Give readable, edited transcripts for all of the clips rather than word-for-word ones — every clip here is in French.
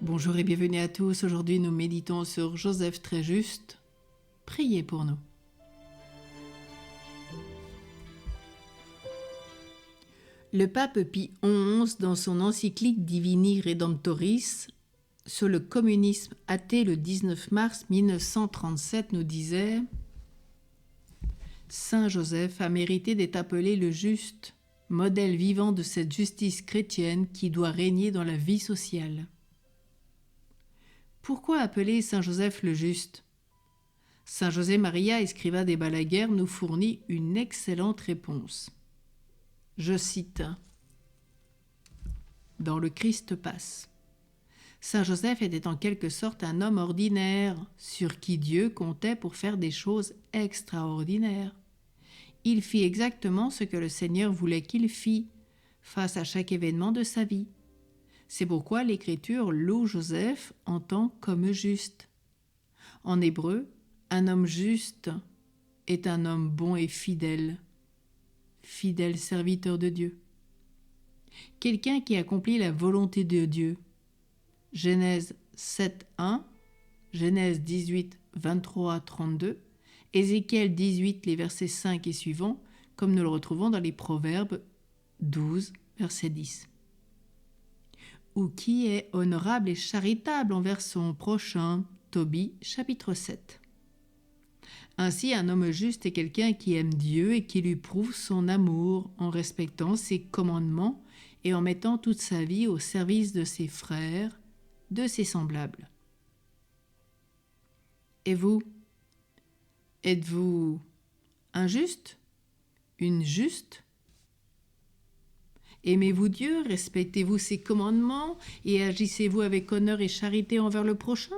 Bonjour et bienvenue à tous. Aujourd'hui, nous méditons sur Joseph très juste. Priez pour nous. Le pape Pie XI, dans son encyclique Divini Redemptoris sur le communisme athée le 19 mars 1937, nous disait « Saint Joseph a mérité d'être appelé le juste, modèle vivant de cette justice chrétienne qui doit régner dans la vie sociale. » Pourquoi appeler Saint Joseph le juste ? Saint José Maria, écrivain des Balaguer, nous fournit une excellente réponse. Je cite « Dans le Christ passe. Saint Joseph était en quelque sorte un homme ordinaire, sur qui Dieu comptait pour faire des choses extraordinaires. Il fit exactement ce que le Seigneur voulait qu'il fît, face à chaque événement de sa vie. C'est pourquoi l'Écriture loue Joseph en tant qu'homme juste. En hébreu, un homme juste est un homme bon et fidèle serviteur de Dieu. Quelqu'un qui accomplit la volonté de Dieu. Genèse 7.1, Genèse 18, 23-32, Ézéchiel 18, les versets 5 et suivants, comme nous le retrouvons dans les Proverbes 12, verset 10. Ou qui est honorable et charitable envers son prochain, Tobie, chapitre 7. Ainsi, un homme juste est quelqu'un qui aime Dieu et qui lui prouve son amour en respectant ses commandements et en mettant toute sa vie au service de ses frères, de ses semblables. Et vous, êtes-vous un juste, une juste ? Aimez-vous Dieu, respectez-vous ses commandements et agissez-vous avec honneur et charité envers le prochain ?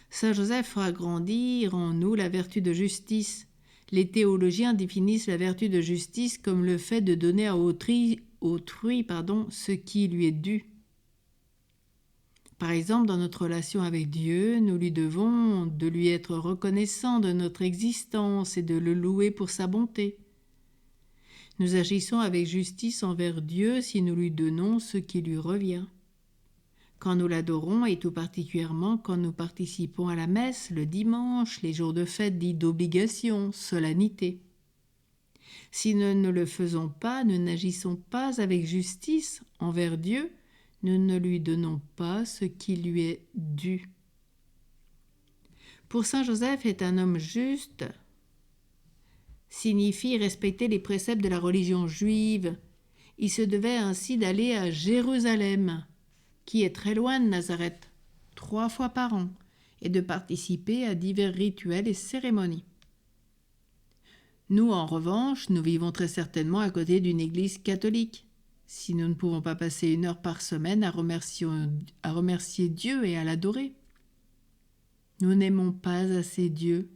Saint Joseph fera grandir en nous la vertu de justice. Les théologiens définissent la vertu de justice comme le fait de donner à autrui ce qui lui est dû. Par exemple, dans notre relation avec Dieu, nous lui devons de lui être reconnaissants de notre existence et de le louer pour sa bonté. Nous agissons avec justice envers Dieu si nous lui donnons ce qui lui revient. Quand nous l'adorons et tout particulièrement quand nous participons à la messe le dimanche, les jours de fête dits d'obligation, solennité. Si nous ne le faisons pas, nous n'agissons pas avec justice envers Dieu, nous ne lui donnons pas ce qui lui est dû. Pour Saint Joseph est un homme juste signifie respecter les préceptes de la religion juive. Il se devait ainsi d'aller à Jérusalem, qui est très loin de Nazareth, 3 fois par an, et de participer à divers rituels et cérémonies. Nous, en revanche, nous vivons très certainement à côté d'une église catholique. Si nous ne pouvons pas passer 1 heure par semaine à remercier Dieu et à l'adorer. Nous n'aimons pas assez Dieu.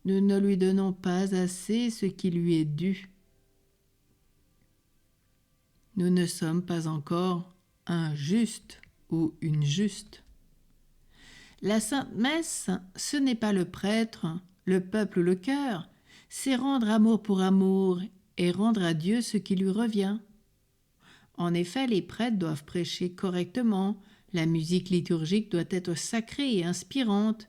Nous ne lui donnons pas assez ce qui lui est dû. Nous ne sommes pas encore un juste ou une juste. La Sainte Messe, ce n'est pas le prêtre, le peuple ou le cœur, c'est rendre amour pour amour et rendre à Dieu ce qui lui revient. En effet, les prêtres doivent prêcher correctement, la musique liturgique doit être sacrée et inspirante,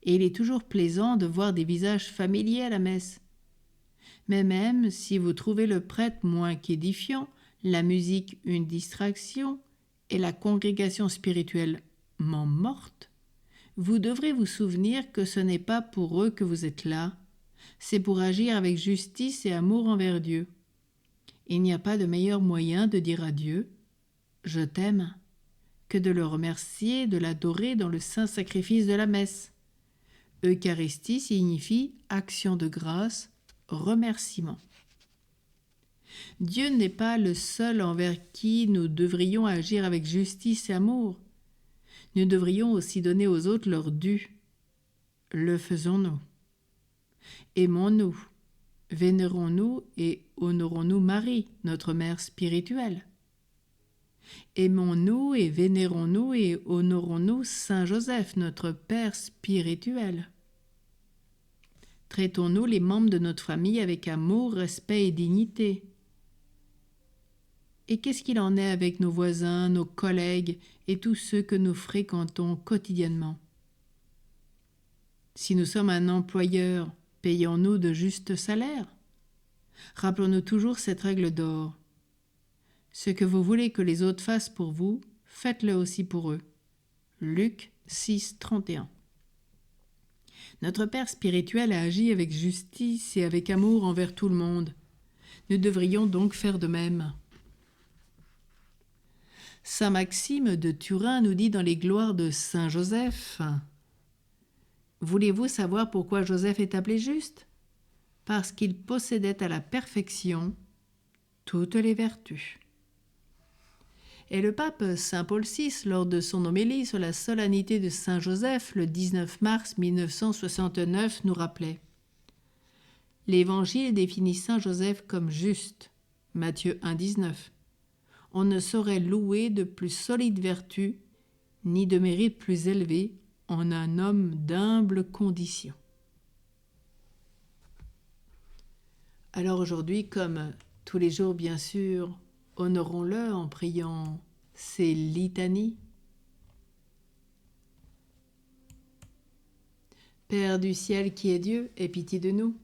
et il est toujours plaisant de voir des visages familiers à la messe. Mais même si vous trouvez le prêtre moins qu'édifiant, la musique une distraction et la congrégation spirituellement morte, vous devrez vous souvenir que ce n'est pas pour eux que vous êtes là, c'est pour agir avec justice et amour envers Dieu. Il n'y a pas de meilleur moyen de dire à Dieu « Je t'aime » que de le remercier, de l'adorer dans le saint sacrifice de la messe. Eucharistie signifie action de grâce, remerciement. Dieu n'est pas le seul envers qui nous devrions agir avec justice et amour. Nous devrions aussi donner aux autres leur dû. Le faisons-nous. Aimons-nous, vénérons-nous et honorons-nous Marie, notre mère spirituelle. Aimons-nous et vénérons-nous et honorons-nous Saint Joseph, notre Père spirituel. Traitons-nous les membres de notre famille avec amour, respect et dignité. Et qu'est-ce qu'il en est avec nos voisins, nos collègues et tous ceux que nous fréquentons quotidiennement? Si nous sommes un employeur, payons-nous de justes salaires? Rappelons-nous toujours cette règle d'or. Ce que vous voulez que les autres fassent pour vous, faites-le aussi pour eux. Luc 6, 31. Notre Père spirituel a agi avec justice et avec amour envers tout le monde. Nous devrions donc faire de même. Saint Maxime de Turin nous dit dans les gloires de Saint Joseph: Voulez-vous savoir pourquoi Joseph est appelé juste? Parce qu'il possédait à la perfection toutes les vertus. Et le pape Saint Paul VI, lors de son homélie sur la solennité de Saint Joseph le 19 mars 1969, nous rappelait: L'Évangile définit Saint Joseph comme juste, Matthieu 1, 19. On ne saurait louer de plus solide vertu, ni de mérite plus élevé en un homme d'humble condition. Alors aujourd'hui, comme tous les jours bien sûr, honorons-le en priant ces litanies. Père du ciel qui est Dieu, aie pitié de nous.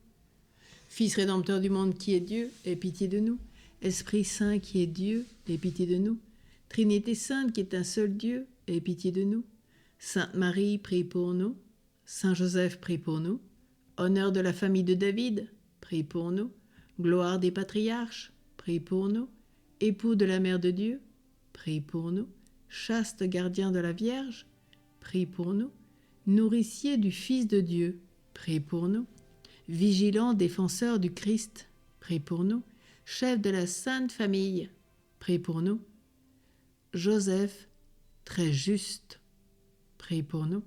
Fils rédempteur du monde qui est Dieu, aie pitié de nous. Esprit Saint qui est Dieu, aie pitié de nous. Trinité Sainte qui est un seul Dieu, aie pitié de nous. Sainte Marie, prie pour nous. Saint Joseph, prie pour nous. Honneur de la famille de David, prie pour nous. Gloire des patriarches, prie pour nous. Époux de la Mère de Dieu, prie pour nous. Chaste gardien de la Vierge, prie pour nous. Nourricier du Fils de Dieu, prie pour nous. Vigilant défenseur du Christ, prie pour nous. Chef de la Sainte Famille, prie pour nous. Joseph, très juste, prie pour nous.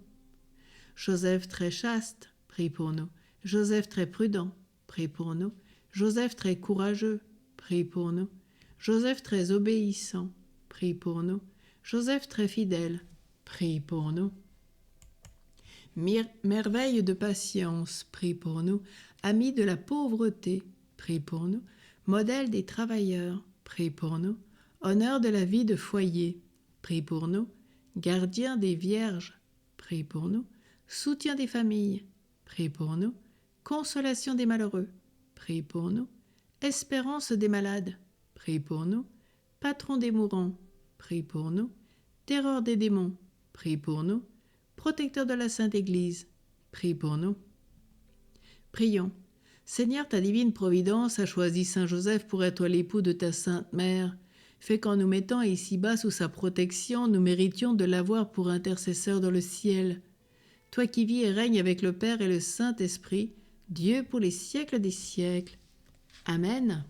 Joseph, très chaste, prie pour nous. Joseph, très prudent, prie pour nous. Joseph, très courageux, prie pour nous. Joseph, très obéissant, prie pour nous. Joseph, très fidèle, prie pour nous. Merveille de patience, prie pour nous. Ami de la pauvreté, prie pour nous. Modèle des travailleurs, prie pour nous. Honneur de la vie de foyer, prie pour nous. Gardien des vierges, prie pour nous. Soutien des familles, prie pour nous. Consolation des malheureux, prie pour nous. Espérance des malades, prie pour nous. Patron des mourants, prie pour nous. Terreur des démons, prie pour nous. Protecteur de la Sainte Église, prie pour nous. Prions. Seigneur, ta divine providence a choisi Saint Joseph pour être l'époux de ta Sainte Mère. Fais qu'en nous mettant ici-bas sous sa protection, nous méritions de l'avoir pour intercesseur dans le ciel. Toi qui vis et règnes avec le Père et le Saint-Esprit, Dieu pour les siècles des siècles. Amen.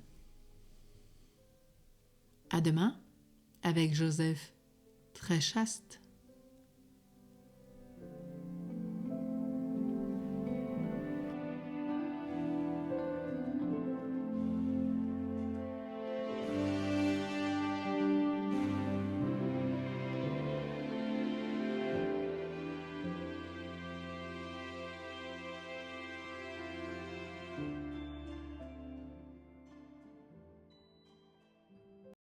À demain avec Joseph, très chaste.